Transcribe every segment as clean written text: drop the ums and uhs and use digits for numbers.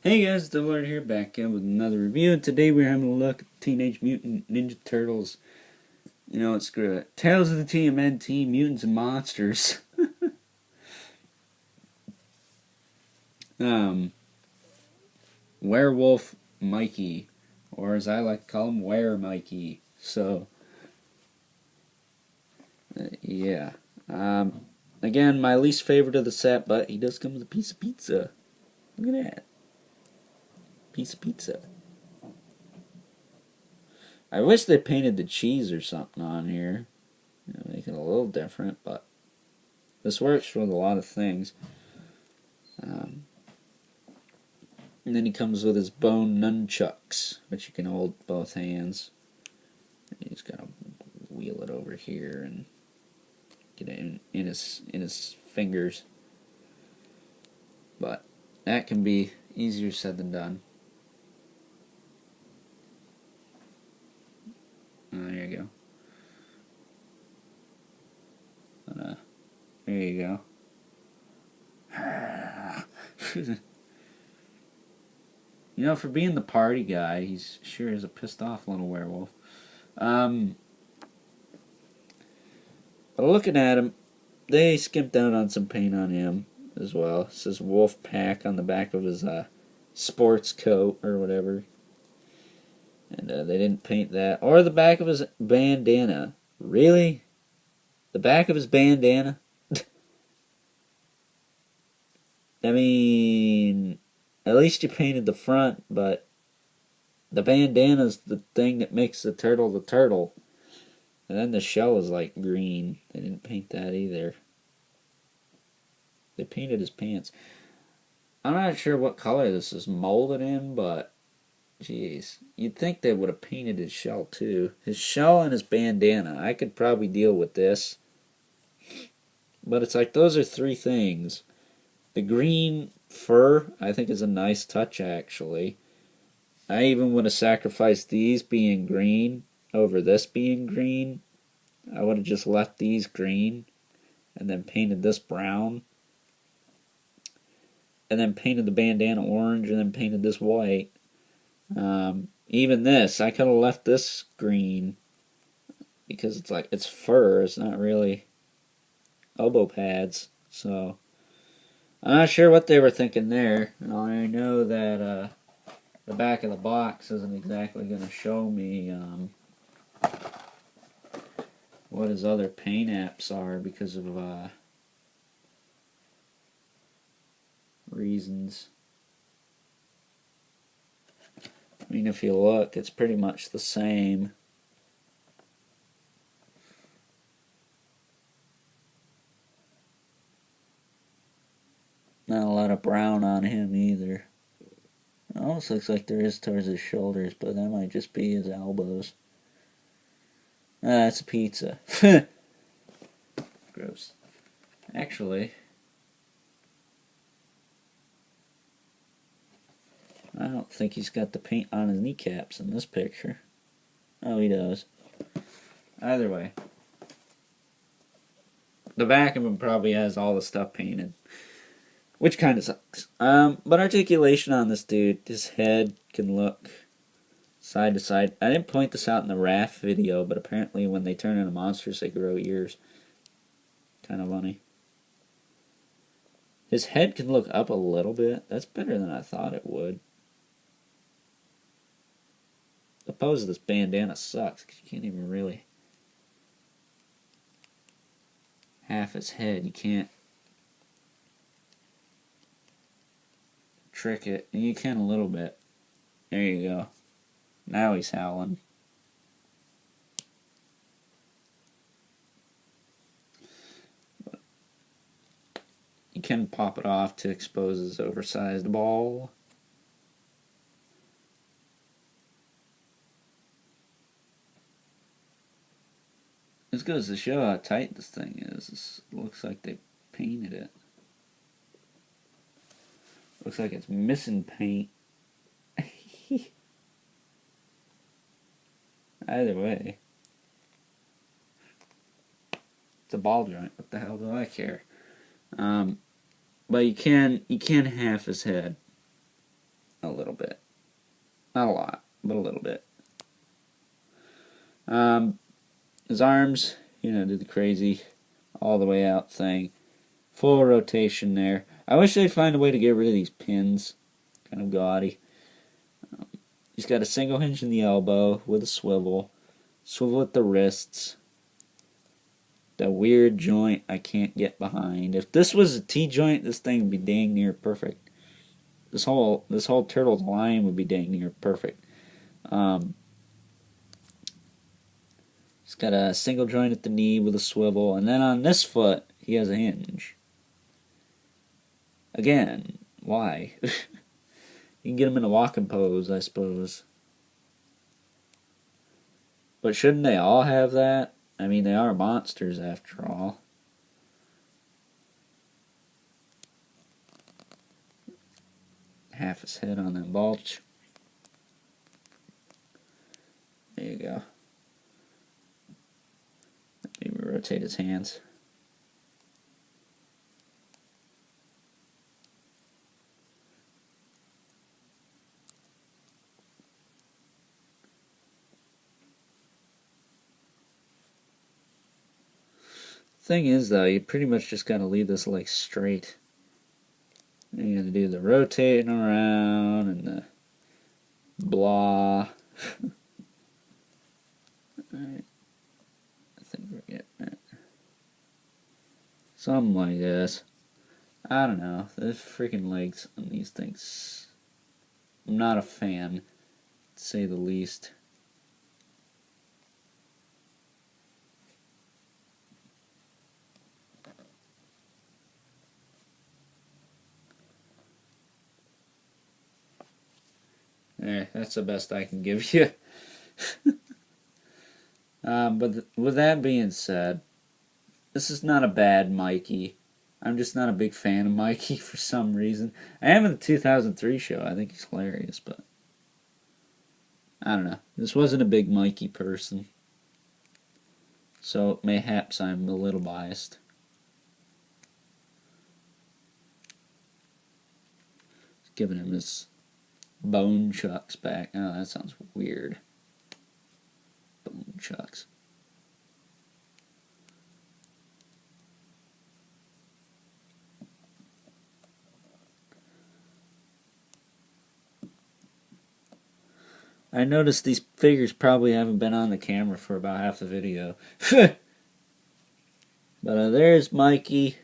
Hey guys, the Lord here, back in with another review, and today we're having a look at Teenage Mutant Ninja Turtles. You know, it's great. Tales of the TMNT, Mutants and Monsters. Werewolf Mikey, or as I like to call him, Were Mikey. So, yeah. Again, my least favorite of the set, but he does come with a piece of pizza. Look at that. Piece of pizza. I wish they painted the cheese or something on here. You know, make it a little different, but this works with a lot of things. And then he comes with his bone nunchucks, which you can hold with both hands. And he's got to wheel it over here and get it in his fingers. But that can be easier said than done. There you go. There you go. You know, for being the party guy, he's sure is a pissed off little werewolf. But looking at him, they skimped out on some paint on him as well. It says Wolf Pack on the back of his sports coat or whatever. And they didn't paint that. Or the back of his bandana. Really? The back of his bandana? I mean, at least you painted the front, but the bandana's the thing that makes the turtle. And then the shell is like green. They didn't paint that either. They painted his pants. I'm not sure what color this is molded in, but jeez. You'd think they would have painted his shell too. His shell and his bandana. I could probably deal with this. But it's like those are three things. The green fur, I think, is a nice touch, actually. I even would have sacrificed these being green over this being green. I would have just left these green and then painted this brown. And then painted the bandana orange and then painted this white. Even this, I could have left this green because it's like, it's fur, it's not really elbow pads. So, I'm not sure what they were thinking there. I know that the back of the box isn't exactly going to show me what his other paint apps are because of reasons. I mean, if you look, it's pretty much the same. Not a lot of brown on him either. It almost looks like there is towards his shoulders, but that might just be his elbows. That's a pizza. Gross. Actually, I don't think he's got the paint on his kneecaps in this picture. Oh, he does. Either way. The back of him probably has all the stuff painted. Which kind of sucks. But articulation on this dude, his head can look side to side. I didn't point this out in the Raph video, but apparently when they turn into monsters, they grow ears. Kind of funny. His head can look up a little bit. That's better than I thought it would. The pose of this bandana sucks, because you can't even really half his head. You can't trick it. And you can a little bit. There you go. Now he's howling. You can pop it off to expose his oversized ball. This goes to show how tight this thing is. This looks like they painted it. Looks like it's missing paint. Either way. It's a ball joint. What the hell do I care? But you can half his head a little bit. Not a lot, but a little bit. His arms, do the crazy all the way out thing. Full rotation there. I wish they'd find a way to get rid of these pins. Kind of gaudy. He's got a single hinge in the elbow with a swivel. Swivel at the wrists. The weird joint I can't get behind. If this was a T-joint, this thing would be dang near perfect. This whole turtle's line would be dang near perfect. He's got a single joint at the knee with a swivel, and then on this foot he has a hinge. Again, why? You can get him in a walking pose, I suppose. But shouldn't they all have that? I mean, they are monsters after all. Half his head on that bulge. There you go. Maybe rotate his hands. Thing is, though, you pretty much just gotta leave this leg straight. And you gotta do the rotating around and the blah. Alright. I think we're getting it. Something like this. I don't know. The freaking legs on these things. I'm not a fan, to say the least. That's the best I can give you. But with that being said, this is not a bad Mikey. I'm just not a big fan of Mikey for some reason. I am in the 2003 show. I think he's hilarious, but I don't know. This wasn't a big Mikey person. So mayhaps I'm a little biased. Giving him his bone chucks back. Oh, that sounds weird. Bone chucks. I noticed these figures probably haven't been on the camera for about half the video. But there's Mikey.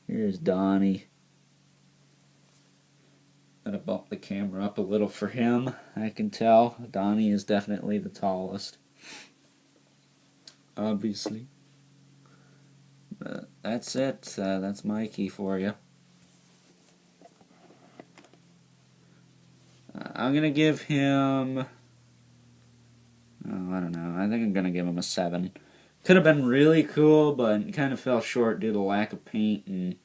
Here's Donnie. Gotta bump the camera up a little for him, I can tell. Donnie is definitely the tallest. Obviously. But that's it. That's Mikey for you. I'm gonna give him... I don't know. I think I'm gonna give him a 7. Could have been really cool, but it kind of fell short due to lack of paint and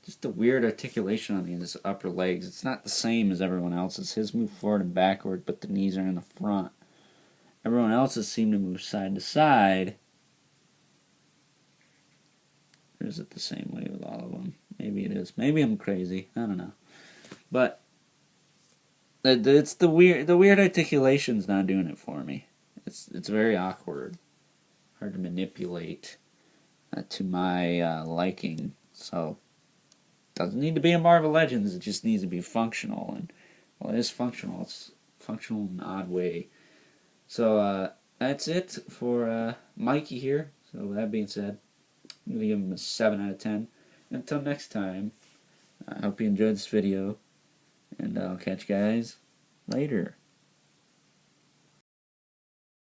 just the weird articulation on his upper legs. It's not the same as everyone else's. His move forward and backward, but the knees are in the front. Everyone else's seem to move side to side. Or is it the same way with all of them? Maybe it is. Maybe I'm crazy. I don't know. But it's the weird articulation's not doing it for me. It's very awkward. Hard to manipulate to my liking. So doesn't need to be a Marvel Legends, it just needs to be functional. And, well, it is functional. It's functional in an odd way. So, that's it for Mikey here. So, with that being said, I'm going to give him a 7 out of 10. Until next time, I hope you enjoyed this video. And I'll catch you guys later.